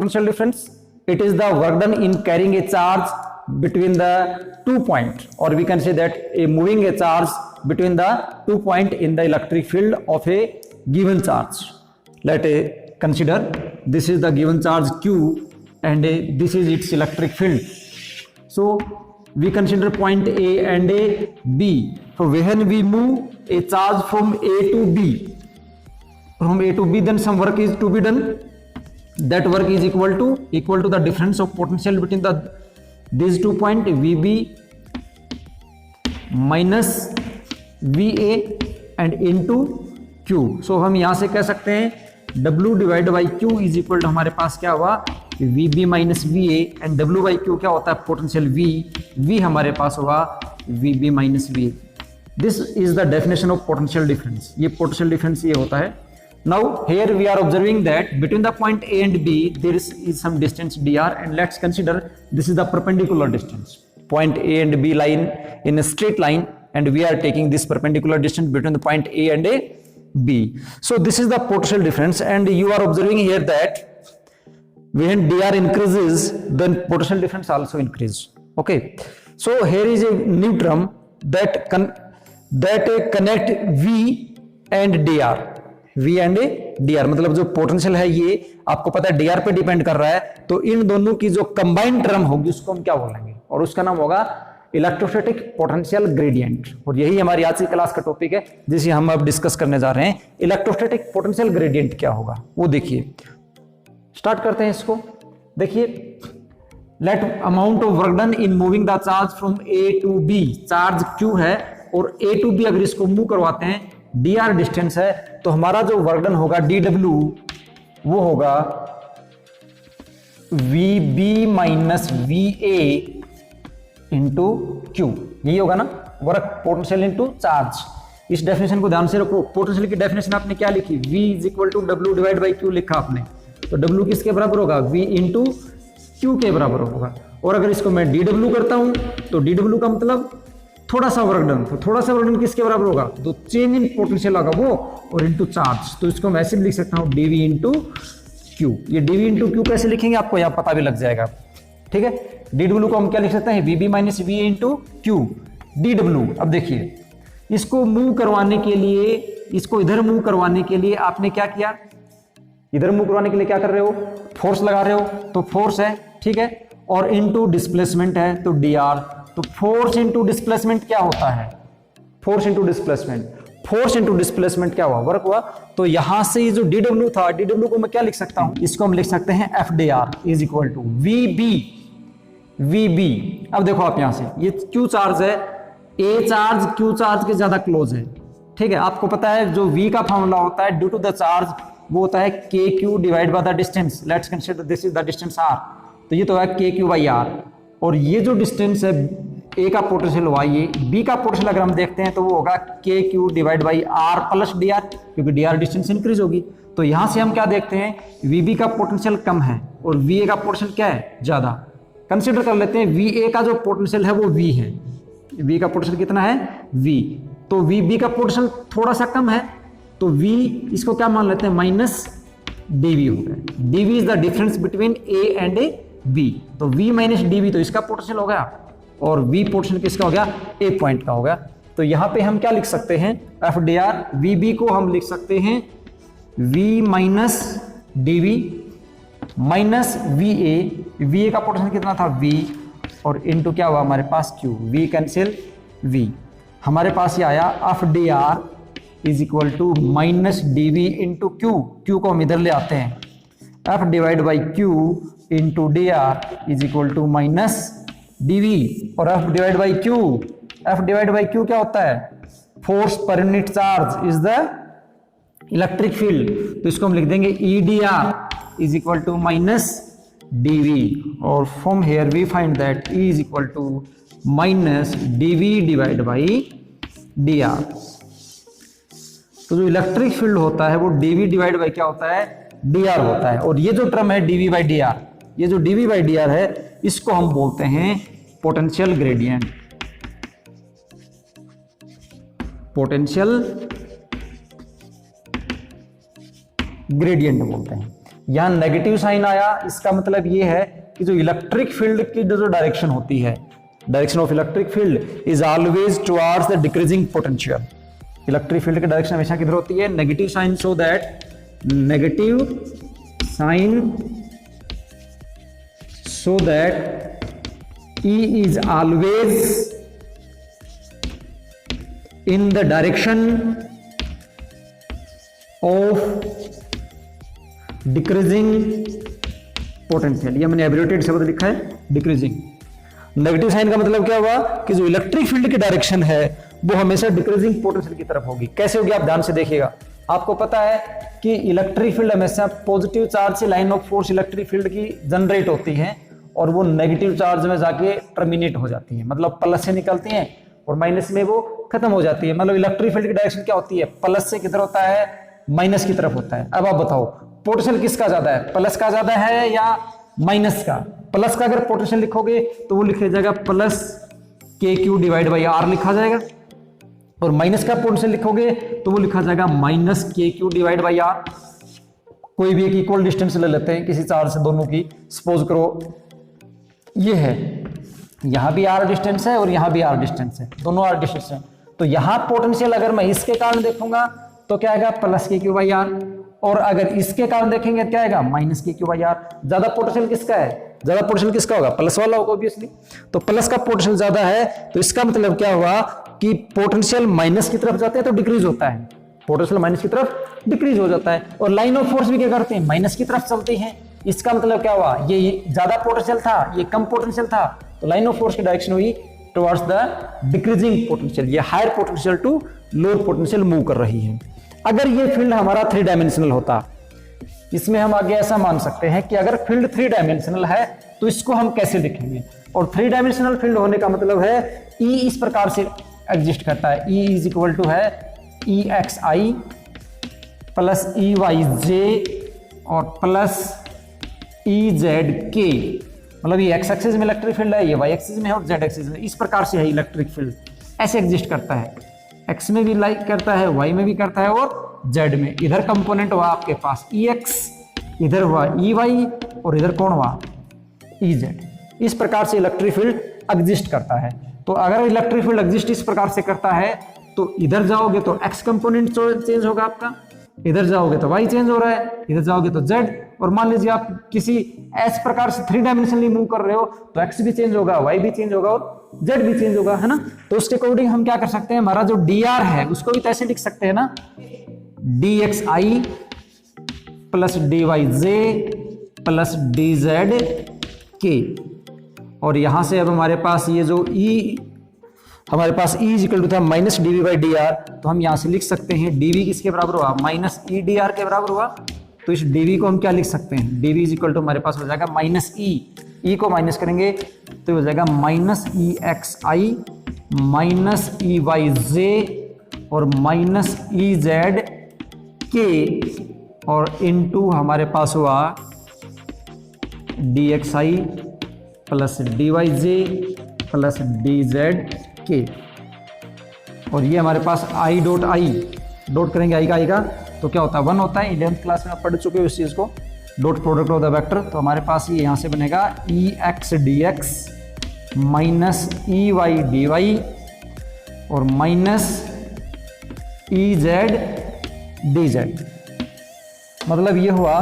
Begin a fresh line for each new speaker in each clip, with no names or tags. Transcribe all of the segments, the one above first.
potential difference? It is the work done in carrying a charge between the 2 points, or we can say that a moving a charge between the 2 points in the electric field of a given charge. Let us consider this is the given charge Q and this is its electric field. So we consider point A and a B. So when we move a charge from A to B, then some work is to be done. That work is equal to the difference of potential between these 2 points, VB minus VA and into Q. So हम यहां से कह सकते हैं W divide by Q is equal to हमारे पास क्या हुआ, VB minus VA and W by Q क्या होता है, पोटेंशियल V हमारे पास होगा VB minus VA. This is the definition of potential difference. ये पोटेंशियल डिफरेंस ये होता है. Now here we are observing that between the point A and B there is some distance dr, and let's consider this is the perpendicular distance. Point A and B line in a straight line, and we are taking this perpendicular distance between the point A and B. So this is the potential difference, and you are observing here that when dr increases then potential difference also increases. Okay, so here is a new term that connect V and dr. V and dr, मतलब जो potential है ये आपको पता है dr पे depend कर रहा है, तो इन दोनों की जो कंबाइंड टर्म होगी उसको हम क्या बोलेंगे, और उसका नाम होगा इलेक्ट्रोस्टैटिक पोटेंशियल ग्रेडियंट. और यही हमारी आज की क्लास का टॉपिक है जिसे हम अब डिस्कस करने जा रहे हैं. इलेक्ट्रोस्टैटिक पोटेंशियल ग्रेडियंट क्या होगा वो देखिए. स्टार्ट करते हैं इसको. देखिए, let amount of work done in moving the charge from A to B. Charge Q है और A टू B अगर इसको मूव करवाते हैं, dr डिस्टेंस है, तो हमारा जो वर्क डन होगा dw वो होगा VB minus VA into Q. यही होगा ना वर्क पोटेंशियल इंटू चार्ज. इस डेफिनेशन को ध्यान से रखो. पोटेंशियल की डेफिनेशन आपने क्या लिखी, V is equal to W divide by Q लिखा आपने, तो W किसके बराबर होगा, V इंटू Q के बराबर होगा. और अगर इसको मैं dw करता हूं तो dw का मतलब थोड़ा सा वर्क डन, तो थोड़ा सा वर्क डन किसके बराबर होगा, तो चेंज इन पोटेंशियल होगा वो, और इनटू चार्ज. तो इसको मैं ऐसे भी लिख सकता हूं dv इंटू Q. ये dv इंटू Q कैसे लिखेंगे आपको यहाँ पता भी लग जाएगा. ठीक है, dw को हम क्या लिख सकते हैं, VB minus VA into Q dw. अब देखिए, इसको मूव करवाने के लिए, इसको इधर मूव करवाने के लिए आपने क्या किया, इधर मूव करवाने के लिए क्या कर रहे हो, फोर्स लगा रहे हो, तो फोर्स है, ठीक है, और इनटू डिस्प्लेसमेंट है तो dr. तो फोर्स इंटू डिस्प्लेसमेंट क्या होता है, फोर्स इंटू डिस्प्लेसमेंट क्या हुआ, वर्क हुआ. तो यहां से ये जो dw था, dw को मैं क्या लिख सकता हूं, इसको हम लिख सकते हैं FDR is equal to VB. अब देखो आप यहां से, ये Q चार्ज है, A चार्ज Q चार्ज के ज्यादा क्लोज है. ठीक है, आपको पता है जो V का फॉर्मूला होता है ड्यू टू द चार्ज, वो होता है KQ divide by the distance. Let's consider this is the distance R, तो ये तो है KQ बाई R. और ये जो डिस्टेंस है A का पोटेंशियल हुआ, ये B का पोटेंशियल अगर हम देखते हैं तो वो होगा KQ divide by R plus dr, क्योंकि dr डिस्टेंस इंक्रीज होगी. तो यहां से हम क्या देखते हैं, VB का पोटेंशियल कम है और VA का पोटेंशियल क्या है, ज्यादा. कंसिडर कर लेते हैं VA का जो पोटेंशियल है वो V है. V का पोटेंशियल कितना है, V. तो VB का पोटेंशियल थोड़ा सा कम है, तो V इसको क्या मान लेते हैं, माइनस dV हो गया. dV is the difference between A and B. तो V माइनस dV तो इसका पोटेंशियल हो गया, और V पोटेंशियल किसका हो गया, A पॉइंट का हो गया. तो यहां पे हम क्या लिख सकते हैं, FDR VB को हम लिख सकते हैं V minus dV minus VA का पोटेंशियल कितना था, V, और इनटू क्या हुआ हमारे पास Q. V कैंसिल V, हमारे पास ये आया FDR is equal to minus dV into Q को हम इधर ले आते हैं, F divide by Q into dr is equal to minus dV. और F डिवाइड बाई Q क्या होता है, force per unit charge is the electric field. तो इसको हम लिख देंगे EDR is equal to minus dV, और from here we find that E is equal to minus dV divide by dr. तो जो इलेक्ट्रिक फील्ड होता है वो dV डिवाइड बाई क्या होता है, dr होता है. और ये जो टर्म है dV बाई dr, ये जो dV बाई dr है, इसको हम बोलते हैं पोटेंशियल ग्रेडियंट. पोटेंशियल ग्रेडियंट बोलते हैं. यहां नेगेटिव साइन आया, इसका मतलब ये है कि जो इलेक्ट्रिक फील्ड की जो डायरेक्शन होती है, direction of electric field is always towards the decreasing potential. Electric field की डायरेक्शन हमेशा किधर होती है? Negative sign, so that negative sign so that E is always in the direction of decreasing potential। ये मैंने abbreviated शब्द लिखा है डिक्रीजिंग। नेगेटिव साइन का मतलब क्या हुआ कि जो इलेक्ट्रिक फील्ड की डायरेक्शन है वो हमेशा डिक्रीजिंग पोटेंशियल की तरफ होगी। कैसे होगी आप ध्यान से देखिएगा। आपको पता है कि इलेक्ट्रिक फील्ड हमेशा पॉजिटिव चार्ज से line of force electric field की जनरेट होती है और वो नेगेटिव चार्ज में जाके टर्मिनेट हो जाती है, मतलब प्लस से निकलती हैं और माइनस में वो खत्म हो जाती है। मतलब इलेक्ट्रिक फील्ड की डायरेक्शन क्या होती है? प्लस से किधर होता है? माइनस की तरफ होता है। अब आप बताओ पोटेंशियल किसका ज्यादा है? प्लस का ज्यादा है या माइनस का? प्लस का अगर पोटेंशियल लिखोगे तो वो लिखा जाएगा प्लस के क्यू डिवाइड बाई आर लिखा जाएगा, और माइनस का पोटेंशियल लिखोगे तो वो लिखा जाएगा माइनस के क्यू डिवाइड बाई आर। कोई भी एक इक्वल डिस्टेंस ले लेते हैं किसी चार्ज से, दोनों की सपोज करो ये है, यहां भी आर डिस्टेंस है और यहां भी आर डिस्टेंस है, दोनों आर डिस्टेंस है। तो यहां पोटेंशियल अगर मैं इसके कारण देखूंगा तो क्या आएगा? प्लस के क्यू बाई आर, और अगर इसके कारण देखेंगे क्या आएगा? माइनस के क्यू बाई आर। ज्यादा पोटेंशियल किसका है? ज्यादा पोटेंशियल किसका होगा? प्लस वाला होगा ऑब्वियसली। तो प्लस का पोटेंशियल ज्यादा है, तो इसका मतलब क्या हुआ कि पोटेंशियल माइनस की तरफ जाते हैं तो डिक्रीज होता है, पोटेंशियल माइनस की तरफ डिक्रीज हो जाता है। और लाइन ऑफ फोर्स भी क्या करते हैं? माइनस की तरफ चलते हैं। इसका मतलब क्या हुआ? ये ज्यादा पोटेंशियल था, ये कम पोटेंशियल था, तो लाइन ऑफ फोर्स की डायरेक्शन हुई टुवर्ड्स द डिक्रीजिंग पोटेंशियल। ये higher potential to lower potential move कर रही है। अगर ये फील्ड हमारा 3 डायमेंशनल होता, इसमें हम आगे ऐसा मान सकते हैं कि अगर फील्ड 3 डायमेंशनल है तो इसको हम कैसे लिखेंगे? और 3 डायमेंशनल फील्ड होने का मतलब है E इस प्रकार से एग्जिस्ट करता है। E इज इक्वल टू है EXI प्लस EYJ और प्लस EZK। मतलब ये एक्स एक्सिस में इलेक्ट्रिक फील्ड है, ये वाई एक्सिस में है और जेड एक्सिस में। इस प्रकार से है इलेक्ट्रिक फील्ड, ऐसे एग्जिस्ट करता है। एक्स में भी लाइक करता है, वाई में भी करता है और जेड में। इधर कंपोनेंट हुआ आपके पास EX, इधर हुआ EY और इधर कौन हुआ? EZ। इस प्रकार से इलेक्ट्रिक फील्ड एग्जिस्ट करता है। तो अगर इलेक्ट्रिक फील्ड एग्जिस्ट इस प्रकार से करता है तो इधर जाओगे तो एक्स कंपोनेंट चेंज होगा आपका, इधर जाओगे तो वाई चेंज हो रहा है, इधर जाओगे तो जेड। और मान लीजिए आप किसी ऐसे प्रकार से 3 डायमेंशनली मूव कर रहे हो तो एक्स भी चेंज होगा, वाई भी चेंज होगा और जेड भी चेंज होगा, है ना। तो उसके अकॉर्डिंग हम क्या कर सकते हैं? हमारा जो डी आर है उसको भी तो ऐसे लिख सकते हैं ना, DXI plus DYJ plus DZK। और यहां से अब हमारे पास ये जो E, हमारे पास E इक्वल टू था minus dV by D R, तो हम यहां से लिख सकते हैं dV किसके बराबर हुआ? माइनस EDR के बराबर हुआ। तो इस dV को हम क्या लिख सकते हैं? dV इज इक्वल टू हमारे पास हो जाएगा माइनस E को माइनस करेंगे तो हो जाएगा माइनस EXI माइनस EYJ और माइनस EZK और इनटू हमारे पास हुआ DXI plus DYJ plus DZK। और ये हमारे पास I डॉट करेंगे I का तो क्या होता है? 1 होता है। 11th क्लास में आप पढ़ चुके हो इस चीज को, dot product of the vector. तो हमारे पास ये यहाँ से बनेगा EX DX minus EY DY और माइनस EZ DZ। मतलब ये हुआ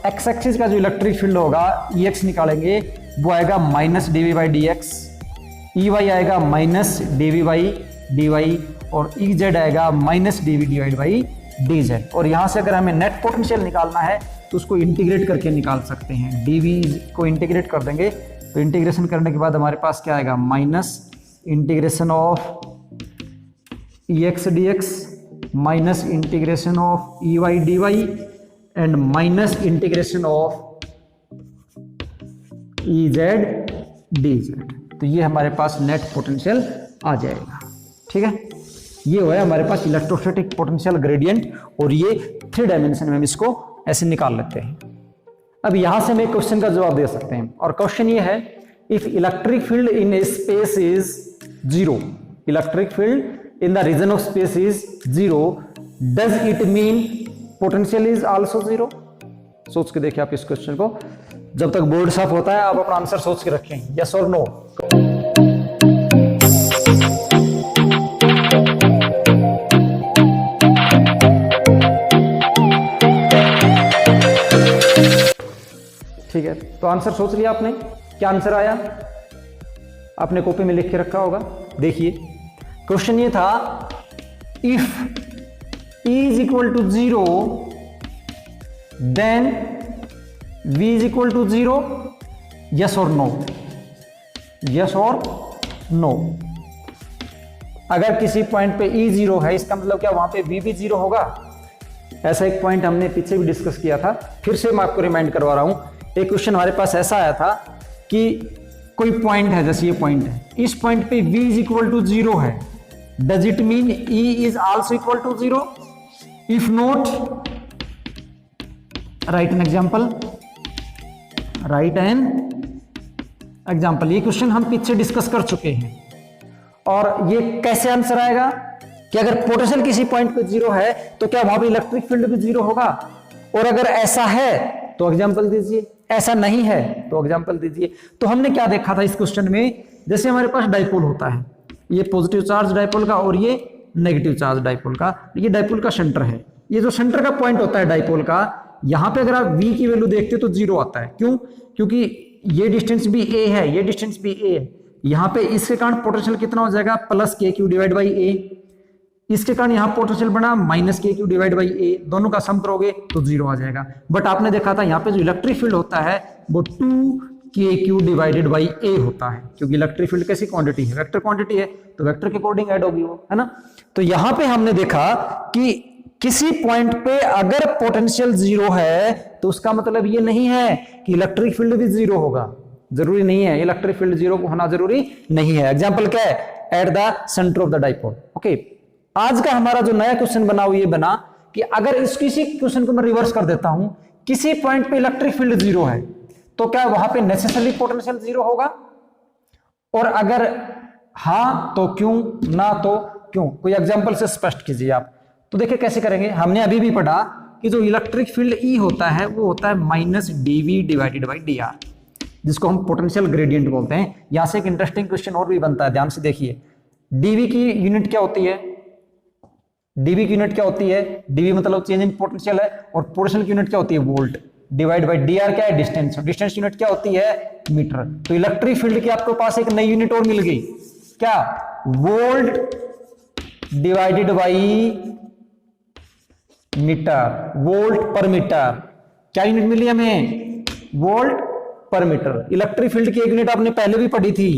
एक्स एक्सिस का जो इलेक्ट्रिक फील्ड होगा EX निकालेंगे वो आएगा minus dV by DX, EY आएगा माइनस dV बाई DY और EZ आएगा minus dV divide by DZ। और यहाँ से अगर हमें नेट पोटेंशियल निकालना है तो उसको इंटीग्रेट करके निकाल सकते हैं। dV को इंटीग्रेट कर देंगे तो इंटीग्रेशन करने के बाद हमारे पास क्या आएगा? Minus integration of EX DX minus integration of EY DY and minus integration of EZ DZ। तो ये हमारे पास नेट पोटेंशियल आ जाएगा। ठीक है, ये हुआ है हमारे पास इलेक्ट्रोस्टैटिक पोटेंशियल ग्रेडियंट, और ये 3 डायमेंशन में हम इसको ऐसे निकाल लेते हैं। अब यहां से हम एक क्वेश्चन का जवाब दे सकते हैं, और क्वेश्चन ये है if electric field in a space is 0, electric field in the region of space is 0, does it mean potential is also 0? सोच के देखिए आप इस क्वेश्चन को। जब तक बोर्ड साफ होता है आप अपना आंसर सोच के रखें, यस और नो। ठीक है, तो आंसर सोच लिया आपने, क्या आंसर आया आपने कॉपी में लिख के रखा होगा। देखिए क्वेश्चन ये था, if E is equal to 0 then V is equal to 0, yes or no, yes or no। अगर किसी पॉइंट पे E 0 है, इसका मतलब क्या वहां पे V भी 0 होगा। ऐसा एक पॉइंट हमने पीछे भी डिस्कस किया था, फिर से मैं आपको रिमाइंड करवा रहा हूं। एक क्वेश्चन हमारे पास ऐसा आया था कि कोई पॉइंट है, जैसे ये पॉइंट है, इस पॉइंट पे V is equal to 0 है, does it mean E is also equal to 0? If not, write an example, write an example। ये क्वेश्चन हम पीछे डिस्कस कर चुके हैं। और ये कैसे आंसर आएगा कि अगर पोटेंशियल किसी पॉइंट पे 0 है तो क्या वहां पे इलेक्ट्रिक फील्ड भी 0 होगा, और अगर ऐसा है तो एग्जांपल दीजिए, ऐसा नहीं है तो एग्जांपल दीजिए। तो हमने क्या देखा था इस क्वेश्चन में, जैसे हमारे पास डाइपोल होता है, ये पॉजिटिव चार्ज डाइपोल का और ये नेगेटिव चार्ज डाइपोल का, ये डाइपोल का सेंटर है। ये जो सेंटर का पॉइंट होता है डाइपोल का, यहां पे अगर आप V की वैल्यू देखते हो तो 0 आता है। क्यों? क्योंकि ये डिस्टेंस भी A है, ये डिस्टेंस भी A है। यहां पे इसके कारण पोटेंशियल कितना हो जाएगा, plus KQ divide by A। इसके कारण यहां पोटेंशियल बना minus KQ divide by A, दोनों का सम करोगे तो 0 आ जाएगा। बट आपने देखा था यहाँ पे जो इलेक्ट्रिक फील्ड होता है वो 2KQ डिवाइडेड बाई A होता है, क्योंकि इलेक्ट्रिक फील्ड कैसी क्वांटिटी है, वेक्टर क्वांटिटी है, तो वेक्टर के अकॉर्डिंग ऐड होगी वो, है ना। तो यहां पे हमने देखा कि किसी पॉइंट पे अगर पोटेंशियल 0 है तो उसका मतलब ये नहीं है कि इलेक्ट्रिक फील्ड भी 0 होगा, जरूरी नहीं है, इलेक्ट्रिक फील्ड 0 होना जरूरी नहीं है। एग्जांपल क्या है, at the centre of the dipole. Okay, आज का हमारा जो नया क्वेश्चन बना वो ये बना कि अगर इस किसी क्वेश्चन को मैं रिवर्स कर देता हूं, किसी पॉइंट पे इलेक्ट्रिक फील्ड 0 है तो क्या वहां पे नेसेसरली पोटेंशियल 0 होगा, और अगर हाँ तो क्यों, ना तो क्यों। कोई एग्जांपल से स्पष्ट कीजिए आप। तो देखिए कैसे करेंगे, हमने अभी भी पढ़ा कि जो इलेक्ट्रिक फील्ड E होता है वो होता है minus dV divided by dr, जिसको हम पोटेंशियल ग्रेडियंट बोलते हैं। यहां से एक इंटरेस्टिंग क्वेश्चन और भी बनता है, ध्यान से देखिए। dV की यूनिट क्या होती है, dV की यूनिट क्या होती है, dV मतलब चेंज इन पोटेंशियल है, और पोटेंशियल की यूनिट क्या होती है, वोल्ट, डिवाइड बाई dr क्या है, डिस्टेंस, डिस्टेंस यूनिट क्या होती है, मीटर। तो इलेक्ट्रिक फील्ड की आपके पास एक नई यूनिट और मिल गई, क्या, volt divided by metre, volt per metre. क्या यूनिट मिली हमें, volt per metre. Electric field की एक यूनिट आपने पहले भी पढ़ी थी,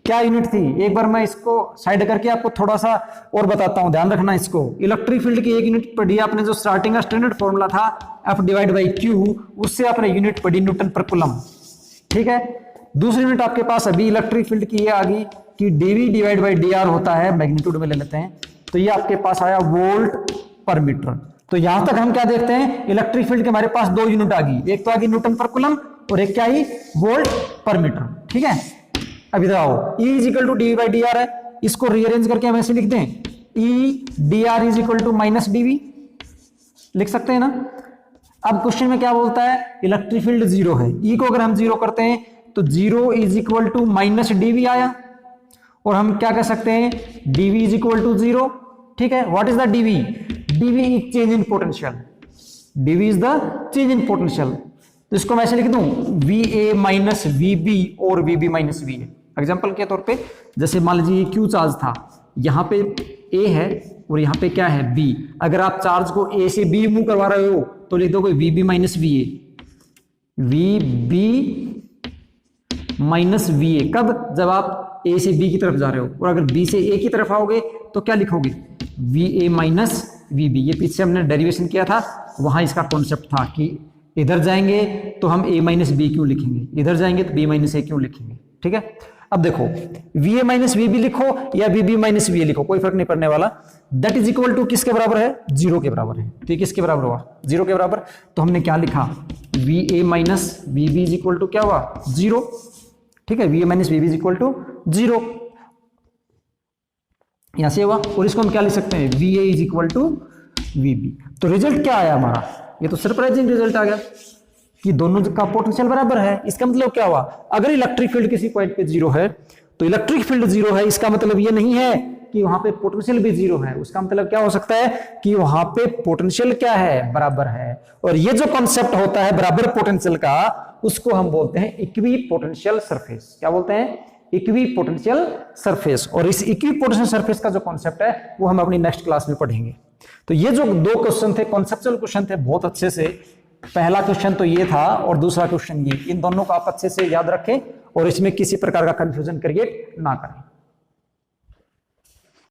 क्या यूनिट थी, एक बार मैं इसको साइड करके आपको थोड़ा सा और बताता हूं, ध्यान रखना इसको। इलेक्ट्रिक फील्ड की एक यूनिट पढ़ी आपने, जो स्टार्टिंग का स्टैंडर्ड फॉर्मूला था F डिवाइड बाई Q, उससे आपने यूनिट पढ़ी न्यूटन पर कूलम, ठीक है। दूसरी यूनिट आपके पास अभी इलेक्ट्रिक फील्ड की ये आ गई कि dV डिवाइड बाई dr होता है, मैग्नीट्यूड में ले लेते हैं, तो ये आपके पास आया वोल्ट पर मीटर। तो यहां तक हम क्या देखते हैं, इलेक्ट्रिक फील्ड के हमारे पास दो यूनिट आ गई, एक तो आ गई न्यूटन पर कूलम और एक क्या आई, वोल्ट पर मीटर, ठीक है। अब इधर आओ, E is equal to dV by dr है, इसको रीअरेंज करके हम ऐसे लिख दें, E dr is equal to minus dV, लिख सकते हैं ना। अब क्वेश्चन में क्या बोलता है, इलेक्ट्रिक फील्ड 0 है, E को अगर हम 0 करते हैं तो 0 is equal to minus dV आया, और हम क्या कह सकते हैं, dV इज इक्वल टू 0, ठीक है। What is the dV, dV is change in potential, dV is the change in potential. तो इसको मैं ऐसे लिख दूं, VA माइनस VB और VB माइनस VA। एग्जांपल के तौर पे जैसे मान लीजिए Q चार्ज था, यहाँ पे A है और यहाँ पे क्या है, B। अगर आप चार्ज को A से B मूव करवा रहे हो तो लिख दोगे VB minus VA, VB minus VA। कब, जब आप A से B की तरफ जा रहे हो, और अगर B से A की तरफ आओगे तो क्या लिखोगे, VA माइनस VB। ये पीछे हमने डेरिवेशन किया था, वहां इसका कॉन्सेप्ट था कि इधर जाएंगे तो हम A माइनस B क्यों लिखेंगे, इधर जाएंगे तो B माइनस A क्यों लिखेंगे, ठीक है। अब देखो, VA माइनस VB लिखो या VB माइनस VA लिखो, कोई फर्क नहीं पड़ने वाला। दैट इज इक्वल टू किसके बराबर है, 0 के बराबर है। तो किसके बराबर हुआ, 0 के बराबर। तो हमने क्या लिखा, VA minus VB is equal to क्या हुआ, 0, ठीक है। VA minus VB is equal to 0, यहां से हुआ। और इसको हम क्या लिख सकते हैं, VA is equal to VB। तो रिजल्ट क्या आया हमारा, ये तो सरप्राइजिंग रिजल्ट आ गया। कि दोनों का पोटेंशियल बराबर है। इसका मतलब क्या हुआ, अगर इलेक्ट्रिक फील्ड किसी पॉइंट पे जीरो है तो इलेक्ट्रिक फील्ड जीरो है, इसका मतलब ये नहीं है कि वहां पे पोटेंशियल भी जीरो है। उसका मतलब क्या हो सकता है कि वहां पे पोटेंशियल क्या है, बराबर है। और ये जो कॉन्सेप्ट होता है बराबर पोटेंशियल का, उसको हम बोलते हैं इक्वी पोटेंशियल सरफेस। क्या बोलते हैं, इक्वी पोटेंशियल सरफेस। और इस इक्वी पोटेंशियल सरफेस का जो कॉन्सेप्ट है वो हम अपनी नेक्स्ट क्लास में पढ़ेंगे। तो ये जो दो क्वेश्चन थे, कॉन्सेप्चुअल क्वेश्चन थे, बहुत अच्छे से, पहला क्वेश्चन तो ये था और दूसरा क्वेश्चन ये, इन दोनों को आप अच्छे से याद रखें और इसमें किसी प्रकार का कंफ्यूजन क्रिएट ना करें।